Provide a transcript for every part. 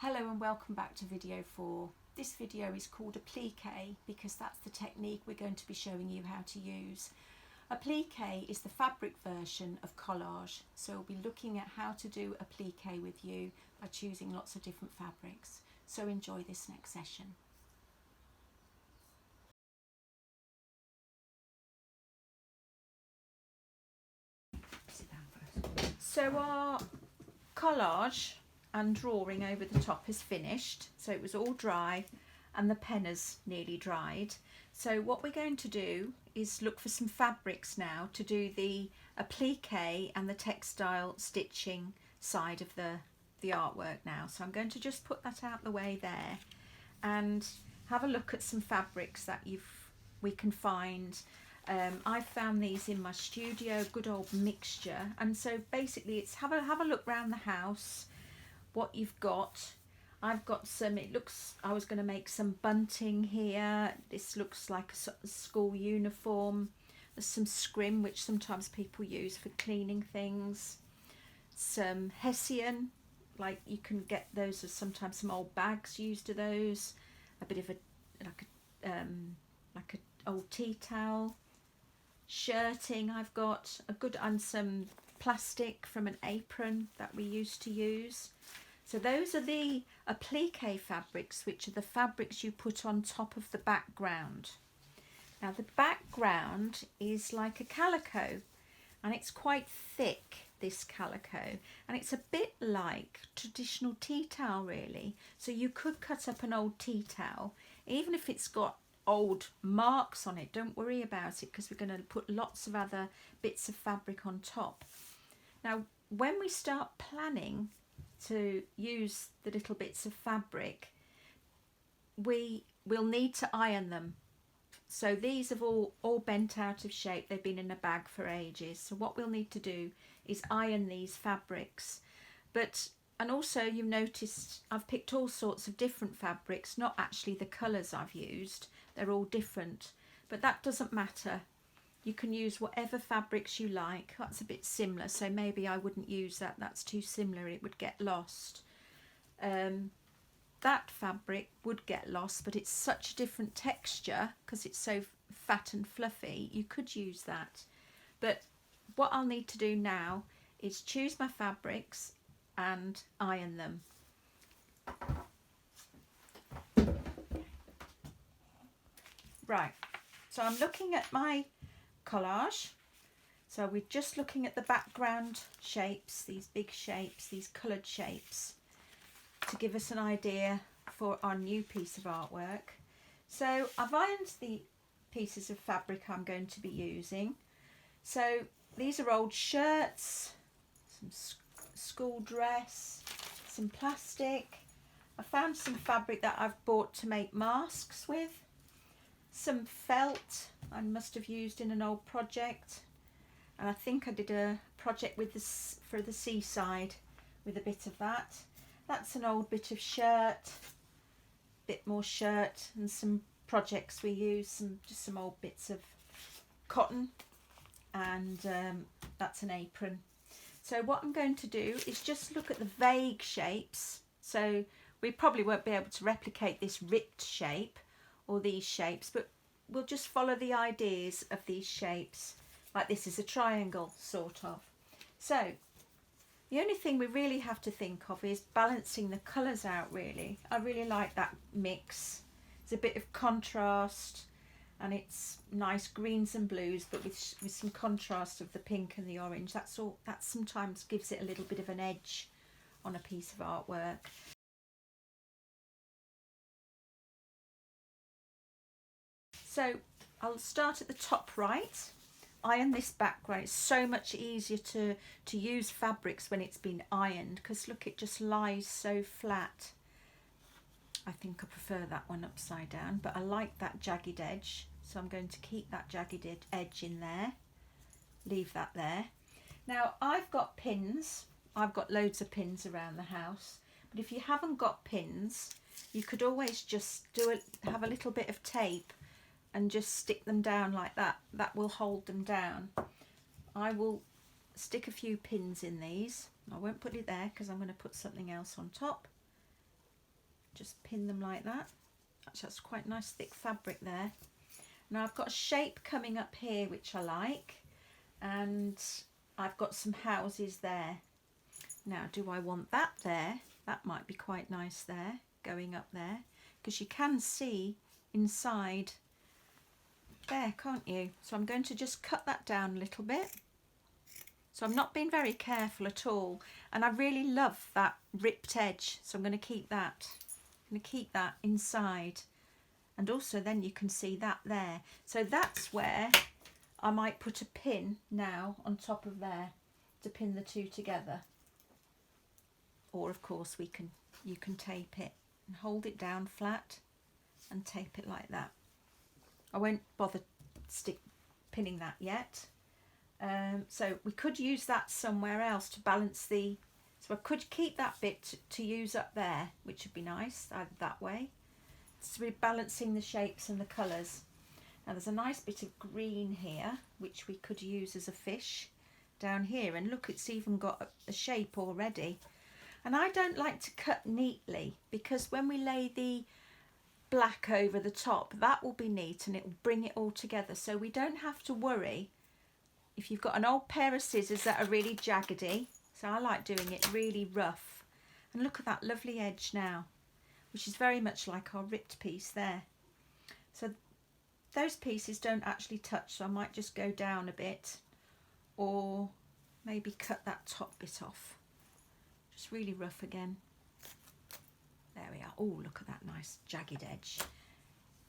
Hello and welcome back to video 4. This video is called Applique because that's the technique we're going to be showing you how to use. Applique is the fabric version of collage, so we'll be looking at how to do applique with you by choosing lots of different fabrics. So enjoy this next session. Sit down first. So our collage and drawing over the top is finished, so it was all dry and the pen has nearly dried. So what we're going to do is look for some fabrics now to do the applique and the textile stitching side of the artwork now. So I'm going to just put that out the way there and have a look at some fabrics that we can find. I've found these in my studio, good old mixture, and so basically it's have a look around the house what you've got. I've got some, it looks, I was going to make some bunting here. This looks like a school uniform. There's some scrim, which sometimes people use for cleaning things. Some hessian, like you can get those as sometimes some old bags used to those. A bit of a like a old tea towel. Shirting I've got a good, and some plastic from an apron that we used to use. So those are the applique fabrics, which are the fabrics you put on top of the background. Now the background is like a calico, and it's quite thick, this calico, and it's a bit like traditional tea towel really. So you could cut up an old tea towel, even if it's got old marks on it, don't worry about it, because we're going to put lots of other bits of fabric on top. Now when we start planning to use the little bits of fabric, we will need to iron them. So these have all bent out of shape, they've been in a bag for ages. So what we'll need to do is iron these fabrics. And also you've noticed I've picked all sorts of different fabrics, not actually the colours I've used, they're all different, but that doesn't matter. You can use whatever fabrics you like. That's a bit similar, so maybe I wouldn't use that. That's too similar, it would get lost. That fabric would get lost, but it's such a different texture because it's so fat and fluffy. You could use that. But what I'll need to do now is choose my fabrics and iron them. Right, so I'm looking at my collage. So we're just looking at the background shapes, these big shapes, these coloured shapes, to give us an idea for our new piece of artwork. So I've ironed the pieces of fabric I'm going to be using. So these are old shirts, some school dress, some plastic. I found some fabric that I've bought to make masks with. Some felt I must have used in an old project, and I think I did a project with this for the seaside with a bit of that. That's an old bit of shirt, bit more shirt, and some projects we use, just some old bits of cotton, and that's an apron. So what I'm going to do is just look at the vague shapes. So we probably won't be able to replicate this ripped shape or these shapes, but we'll just follow the ideas of these shapes. Like this is a triangle, sort of. So the only thing we really have to think of is balancing the colours out really. I really like that mix. It's a bit of contrast, and it's nice greens and blues, but with some contrast of the pink and the orange. That's all. That sometimes gives it a little bit of an edge on a piece of artwork. So I'll start at the top right, iron this background. It's so much easier to use fabrics when it's been ironed, because look, it just lies so flat. I think I prefer that one upside down, but I like that jagged edge, so I'm going to keep that jagged edge in there, leave that there. Now I've got pins, I've got loads of pins around the house, but if you haven't got pins, you could always just have a little bit of tape and just stick them down like that. That will hold them down. I will stick a few pins in these. I won't put it there because I'm going to put something else on top. just pin them like that. Actually, that's quite nice thick fabric there. Now I've got a shape coming up here which I like, and I've got some houses there. Now, do I want that there? That might be quite nice there, going up there, because you can see inside there, can't you? So I'm going to just cut that down a little bit. So I'm not being very careful at all, and I really love that ripped edge, so I'm going to keep that. I'm going to keep that inside, and also then you can see that there. So that's where I might put a pin now on top of there to pin the two together. Or of course you can tape it and hold it down flat and tape it like that. I won't bother pinning that yet. So we could use that somewhere else to balance the, so I could keep that bit to use up there, which would be nice, either that way. So we're balancing the shapes and the colours. Now there's a nice bit of green here, which we could use as a fish down here. And look, it's even got a shape already. And I don't like to cut neatly, because when we lay the black over the top, that will be neat and it will bring it all together. So we don't have to worry if you've got an old pair of scissors that are really jaggedy. So I like doing it really rough. And look at that lovely edge now, which is very much like our ripped piece there. So those pieces don't actually touch, so I might just go down a bit, or maybe cut that top bit off. Just really rough again. There we are. Oh, look at that nice jagged edge.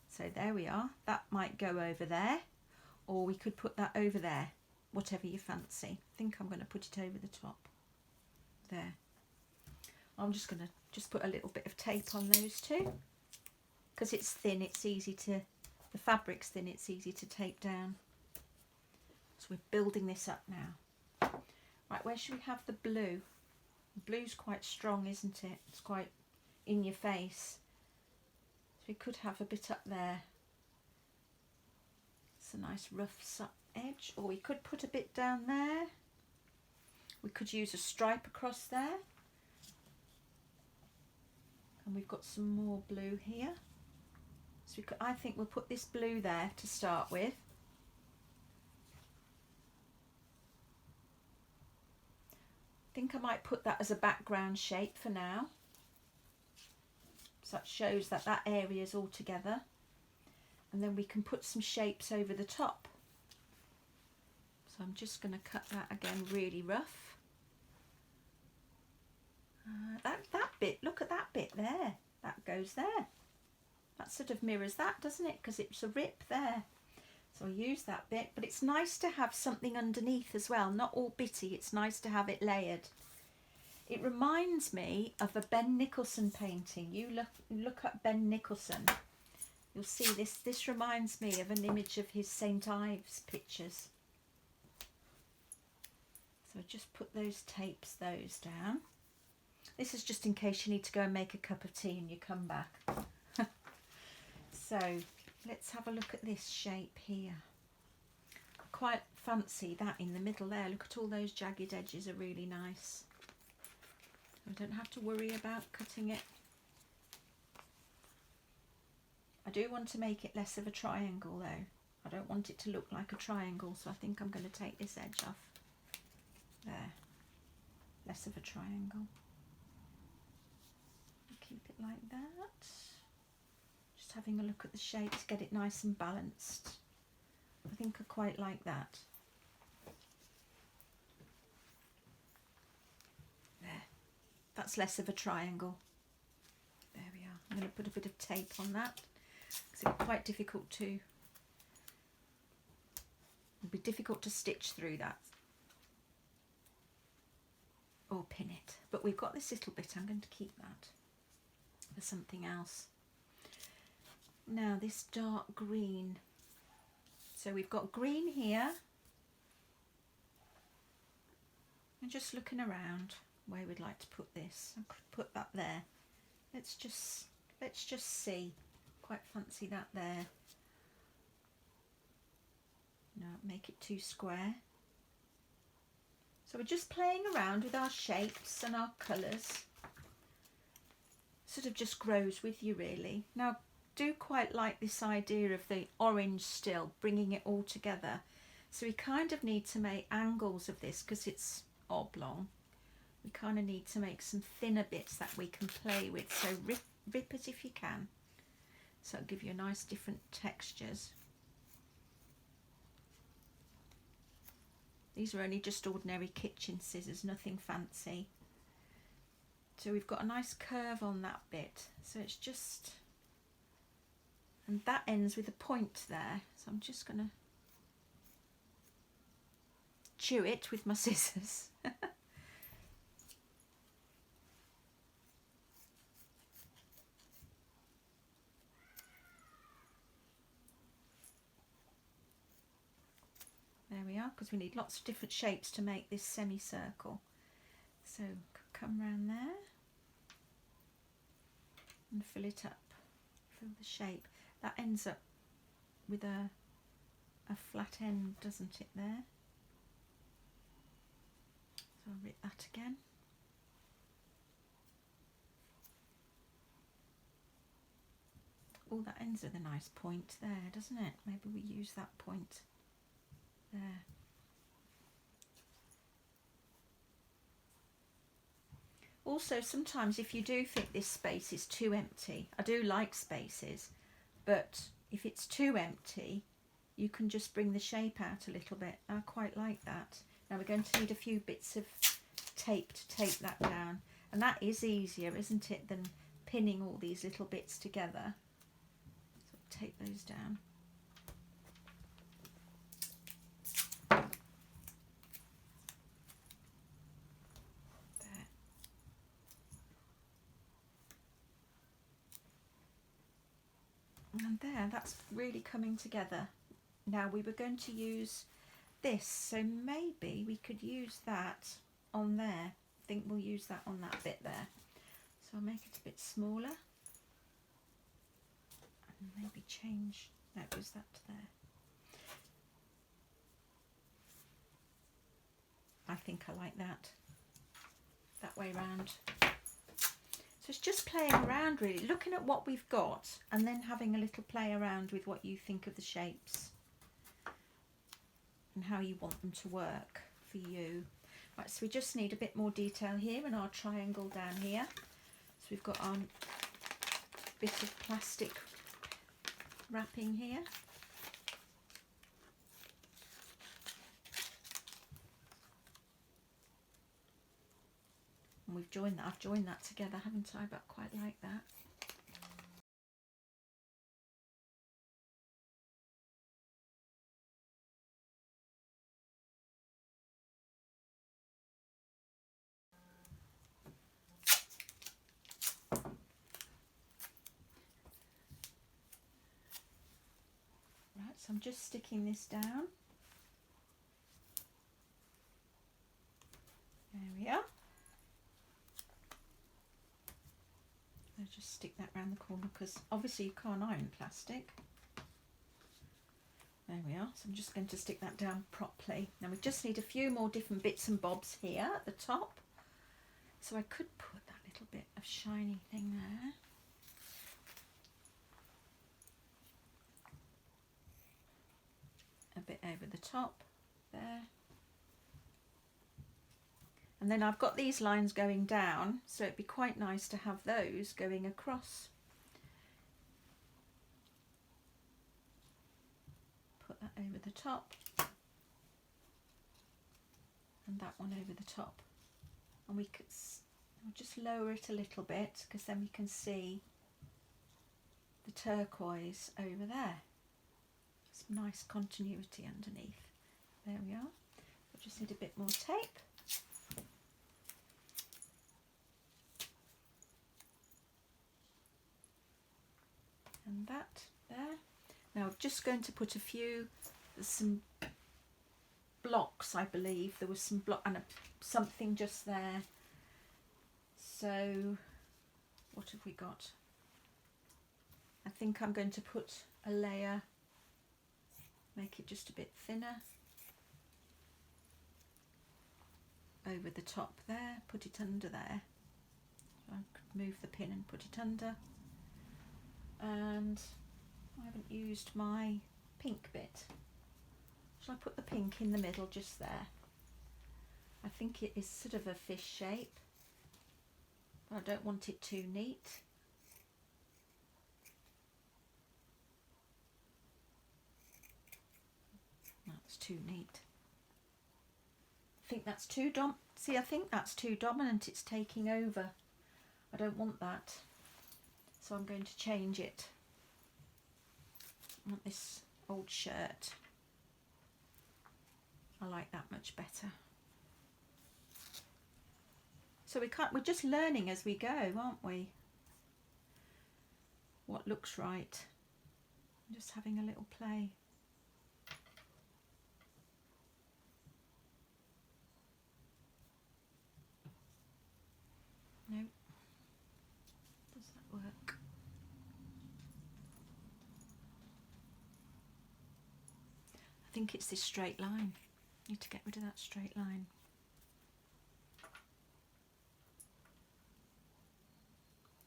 So there we are. That might go over there, or we could put that over there, whatever you fancy. I think I'm going to put it over the top. There. I'm just going to put a little bit of tape on those two, because it's thin, it's easy to, the fabric's thin, it's easy to tape down. So we're building this up now. Right, where should we have the blue? The blue's quite strong, isn't it? It's quite in your face. So we could have a bit up there. It's a nice rough edge, or we could put a bit down there. We could use a stripe across there. And we've got some more blue here. So we could, I think we'll put this blue there to start with. I think I might put that as a background shape for now. So that shows that that area is all together. And then we can put some shapes over the top. So I'm just going to cut that again really rough. That bit, look at that bit there. That goes there. That sort of mirrors that, doesn't it? Because it's a rip there. So I'll use that bit, but it's nice to have something underneath as well, not all bitty. It's nice to have it layered. It reminds me of a Ben Nicholson painting. You look up Ben Nicholson, you'll see this reminds me of an image of his St. Ives pictures. So just put those down. This is just in case you need to go and make a cup of tea and you come back. So let's have a look at this shape here. I quite fancy that in the middle there. Look at all those jagged edges, are really nice. I don't have to worry about cutting it. I do want to make it less of a triangle though. I don't want it to look like a triangle, so I think I'm going to take this edge off. There. Less of a triangle. Keep it like that. Just having a look at the shapes, get it nice and balanced. I think I quite like that. There. That's less of a triangle. There we are. I'm going to put a bit of tape on that, because it's quite difficult to, it'd be difficult to stitch through that or pin it. But we've got this little bit, I'm going to keep that for something else. Now this dark green. So we've got green here. I'm just looking around where we'd like to put this. I could put that there. Let's just see. Quite fancy that there. No, make it too square. So we're just playing around with our shapes and our colours. sort of just grows with you really. Now I do quite like this idea of the orange still, bringing it all together. So we kind of need to make angles of this because it's oblong. We kind of need to make some thinner bits that we can play with. So rip it if you can. So it'll give you a nice different textures. These are only just ordinary kitchen scissors, nothing fancy. So we've got a nice curve on that bit. So it's just, and that ends with a point there. So I'm just going to chew it with my scissors. There we are, because we need lots of different shapes to make this semicircle. So come round there and fill it up, fill the shape. That ends up with a flat end, doesn't it, there? So I'll rip that again. Oh, that ends with a nice point there, doesn't it? Maybe we use that point there. Also, sometimes if you do think this space is too empty, I do like spaces, but if it's too empty, you can just bring the shape out a little bit. I quite like that. Now we're going to need a few bits of tape to tape that down, and that is easier, isn't it, than pinning all these little bits together. So tape those down. And there, that's really coming together. Now we were going to use this, so maybe we could use that on there. I think we'll use that on that bit there. So I'll make it a bit smaller. And maybe change, no, it was that to there. I think I like that way round. So it's just playing around really, looking at what we've got and then having a little play around with what you think of the shapes and how you want them to work for you. Right, so we just need a bit more detail here in our triangle down here. So we've got our bit of plastic wrapping here. And we've joined that, I've joined that together, haven't I? But quite like that. Right, so I'm just sticking this down. There we are. I'll just stick that round the corner because obviously you can't iron plastic. There we are. So I'm just going to stick that down properly. Now we just need a few more different bits and bobs here at the top. So I could put that little bit of shiny thing there. A bit over the top there. And then I've got these lines going down, so it'd be quite nice to have those going across. Put that over the top. And that one over the top. And we could I'll just lower it a little bit because then we can see the turquoise over there. Some nice continuity underneath. There we are. I just need a bit more tape. And that there. Now I'm just going to put some blocks, I believe. There was some block and something just there. So what have we got? I think I'm going to put a layer, make it just a bit thinner over the top there, put it under there. I could move the pin and put it under. And I haven't used my pink bit. Shall I put the pink in the middle just there? I think it is sort of a fish shape, but I don't want it too neat. That's too neat. I think that's too I think that's too dominant. It's taking over. I don't want that. So I'm going to change it. I want this old shirt. I like that much better. So we're just learning as we go, aren't we? What looks right. I'm just having a little play. No. Does that work? I think it's this straight line. Need to get rid of that straight line.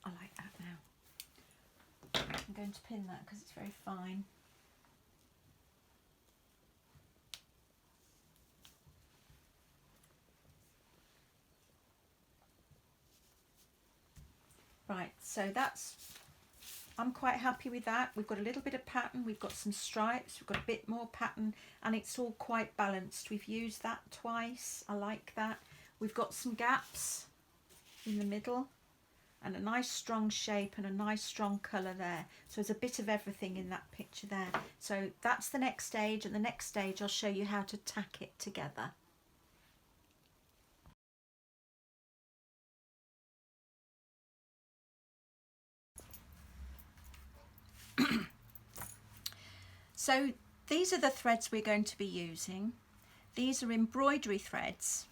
I like that now. I'm going to pin that because it's very fine. Right, so I'm quite happy with that. We've got a little bit of pattern, we've got some stripes, we've got a bit more pattern, and it's all quite balanced. We've used that twice. I like that. We've got some gaps in the middle and a nice strong shape and a nice strong colour there. So there's a bit of everything in that picture there. So that's the next stage, and the next stage I'll show you how to tack it together. So these are the threads we're going to be using. These are embroidery threads,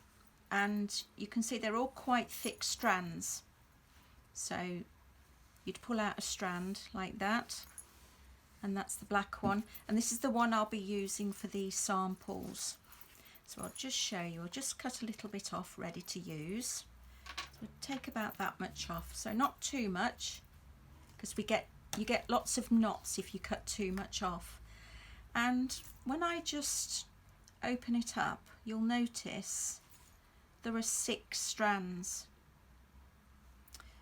and you can see they're all quite thick strands. So you'd pull out a strand like that, and that's the black one, and this is the one I'll be using for these samples. So I'll just show you. I'll just cut a little bit off ready to use. So take about that much off, so not too much, because you get lots of knots if you cut too much off. And when I just open it up, you'll notice there are 6 strands.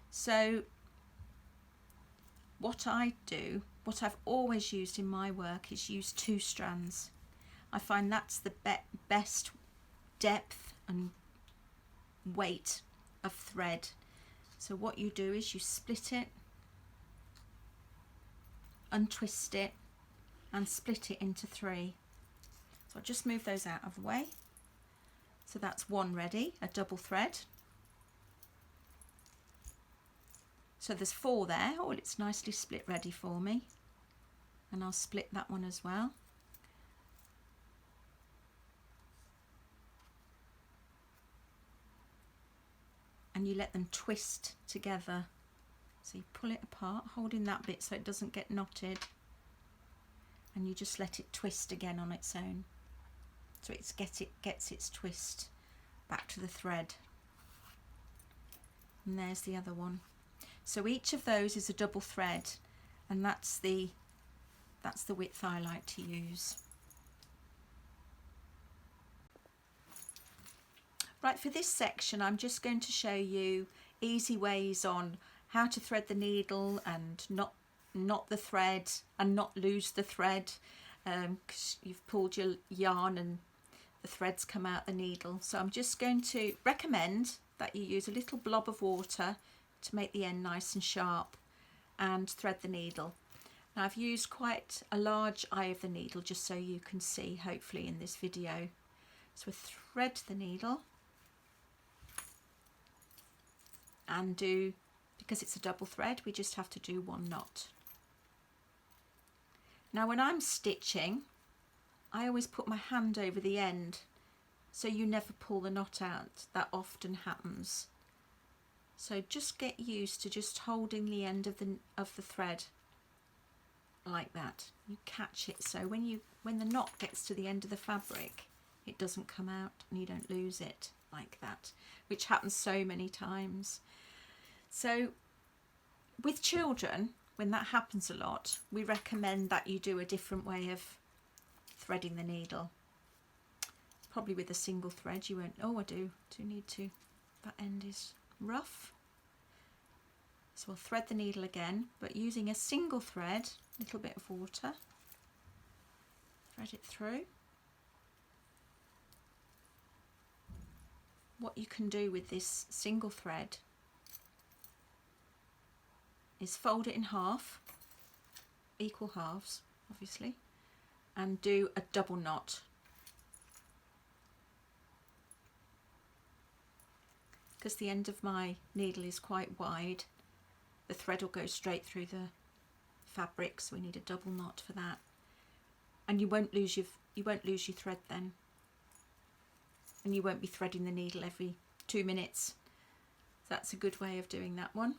So what I do, what I've always used in my work, is use 2 strands. I find that's the best depth and weight of thread. So what you do is you split it, untwist it, and split it into 3. So I'll just move those out of the way. So that's one ready, a double thread. So there's 4 there. Oh, it's nicely split ready for me. And I'll split that one as well. And you let them twist together. So you pull it apart, holding that bit so it doesn't get knotted. And you just let it twist again on its own. So it gets its twist back to the thread. And there's the other one. So each of those is a double thread, and that's the width I like to use. Right, for this section I'm just going to show you easy ways on how to thread the needle and not the thread and not lose the thread, because you've pulled your yarn and the threads come out the needle. So I'm just going to recommend that you use a little blob of water to make the end nice and sharp and thread the needle. Now I've used quite a large eye of the needle just so you can see, hopefully, in this video. So we thread the needle and because it's a double thread, we just have to do 1 knot. Now when I'm stitching, I always put my hand over the end so you never pull the knot out. That often happens. So just get used to just holding the end of the thread like that. You catch it, so when the knot gets to the end of the fabric, it doesn't come out and you don't lose it like that, which happens so many times. So with children, when that happens a lot, we recommend that you do a different way of threading the needle. Probably with a single thread you won't, oh I do need to, that end is rough. So we'll thread the needle again, but using a single thread, a little bit of water, thread it through. What you can do with this single thread is fold it in half, equal halves obviously, and do a double knot. Because the end of my needle is quite wide, the thread will go straight through the fabric, so we need a double knot for that. And you won't lose your thread then. And you won't be threading the needle every 2 minutes. So that's a good way of doing that one.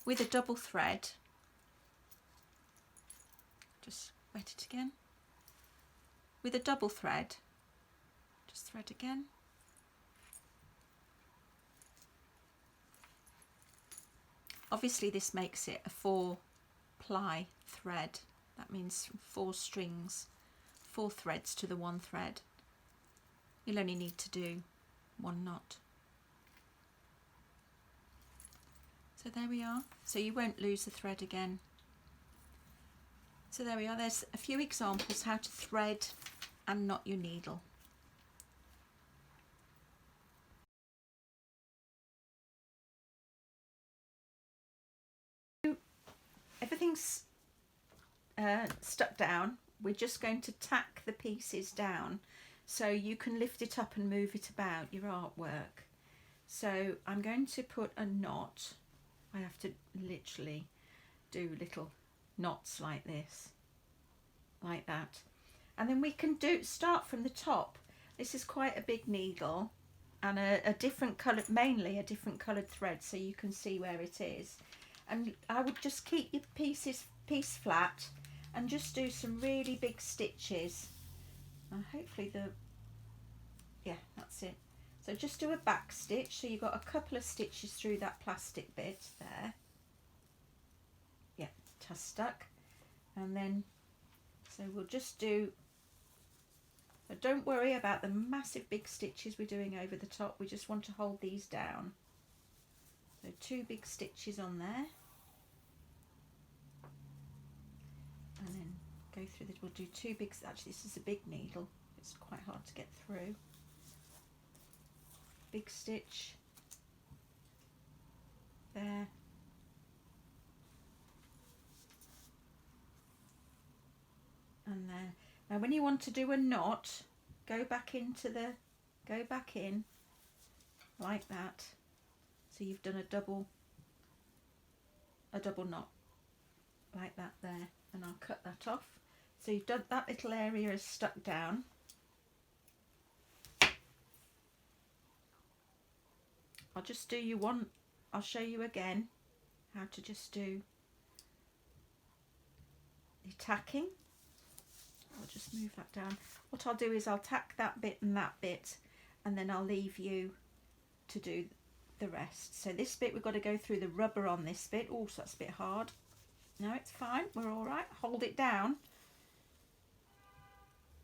With a double thread, just wet it again. With a double thread, just thread again. Obviously this makes it a 4-ply thread. That means 4 strings, 4 threads to the 1 thread. You'll only need to do 1 knot. So there we are. So you won't lose the thread again. So there we are. There's a few examples how to thread and knot your needle. Everything's stuck down. We're just going to tack the pieces down so you can lift it up and move it about your artwork. So I'm going to put a knot. I have to literally do little knots like this, like that, and then we can start from the top. This is quite a big needle and a different colour, mainly a different coloured thread, so you can see where it is. And I would just keep your piece flat and just do some really big stitches. Hopefully yeah, that's it. So just do a back stitch, so you've got a couple of stitches through that plastic bit there. Yeah, just stuck. And then, so we'll just do, but don't worry about the massive big stitches we're doing over the top. We just want to hold these down. So 2 big stitches on there. And then go through the, we'll do 2 big, actually this is a big needle. It's quite hard to get through. Big stitch there, and there. Now when you want to do a knot, go back in like that, so you've done a double knot like that there, and I'll cut that off. So you've done that, little area is stuck down. I'll just do you one, I'll show you again how to just do the tacking. I'll just move that down. What I'll do is I'll tack that bit, and then I'll leave you to do the rest. So this bit we've got to go through the rubber on this bit. Oh, so that's a bit hard. No, it's fine, we're all right. Hold it down.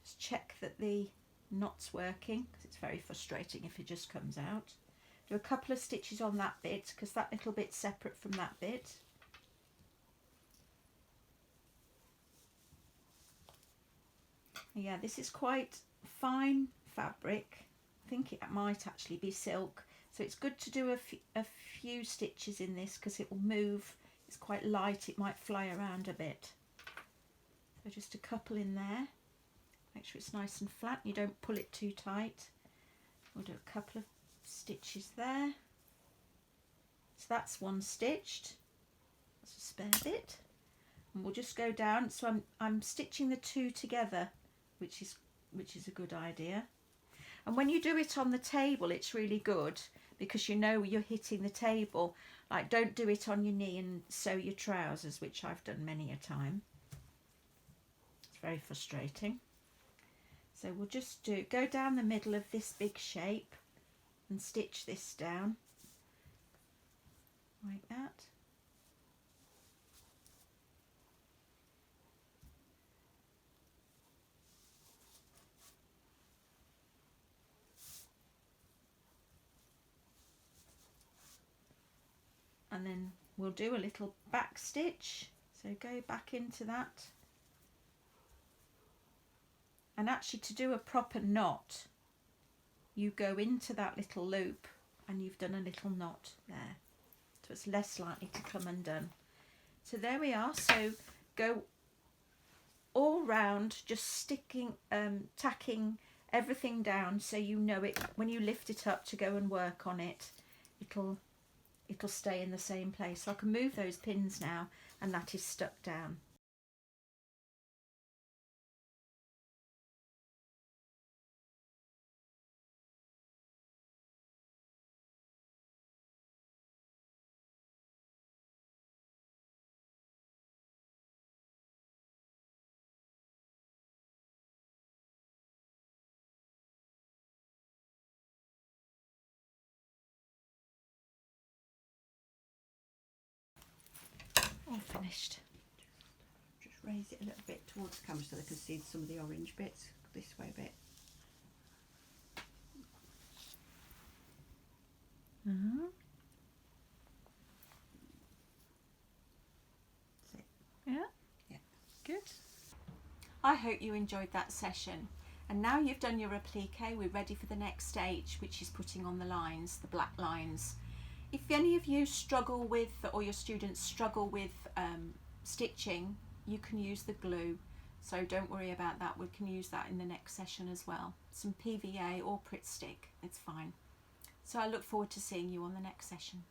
Just check that the knot's working, because it's very frustrating if it just comes out. Do a couple of stitches on that bit, because that little bit's separate from that bit. Yeah, this is quite fine fabric. I think it might actually be silk, so it's good to do a few stitches in this, because it will move. It's quite light, it might fly around a bit. So just a couple in there. Make sure it's nice and flat, you don't pull it too tight. We'll do a couple of stitches there. So that's one stitched. That's a spare bit. And we'll just go down. So I'm stitching the 2 together, which is a good idea. And when you do it on the table, it's really good, because you know you're hitting the table. Like, don't do it on your knee and sew your trousers, which I've done many a time. It's very frustrating. So we'll just go down the middle of this big shape and stitch this down like that. And then we'll do a little back stitch, so go back into that. And actually, to do a proper knot, you go into that little loop and you've done a little knot there, so it's less likely to come undone. So there we are. So go all round, just sticking, tacking everything down, so you know it when you lift it up to go and work on it, it'll stay in the same place. So I can move those pins now, and that is stuck down. All finished. Just raise it a little bit towards the camera so they can see some of the orange bits. This way a bit. Yeah? Yeah. Good. I hope you enjoyed that session. And now you've done your applique, we're ready for the next stage, which is putting on the lines, the black lines. If any of you struggle with, or your students struggle with stitching, you can use the glue. So don't worry about that. We can use that in the next session as well. Some PVA or Pritt stick, it's fine. So I look forward to seeing you on the next session.